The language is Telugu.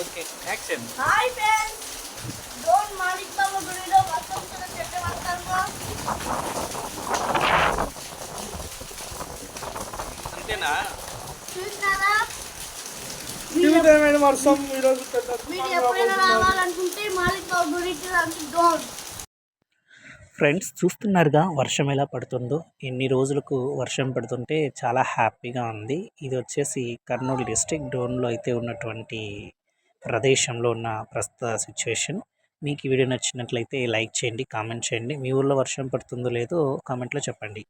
Okay action. Hi friends, Dhone Malik Baba గుడిలో వర్షం చెట్టు వస్తాను. అంతేనా? చూసినారా? వర్షం ఈరోజు మీరు ఎప్పుడైనా రావాలనుకుంటే మాలిక్ బాబా గుడికి రండి. డోన్ ఫ్రెండ్స్ చూస్తున్నారుగా వర్షం ఎలా పడుతుందో. ఎన్ని రోజులకు వర్షం పడుతుంటే చాలా హ్యాపీగా ఉంది. ఇది వచ్చేసి కర్నూలు డిస్ట్రిక్ట్ డోన్లో అయితే ఉన్నటువంటి ప్రదేశంలో ఉన్న ప్రస్తుత సిచ్యువేషన్. మీకు ఈ వీడియో నచ్చినట్లయితే లైక్ చేయండి, కామెంట్ చేయండి. మీ ఊళ్ళో వర్షం పడుతుందో లేదో కామెంట్లో చెప్పండి.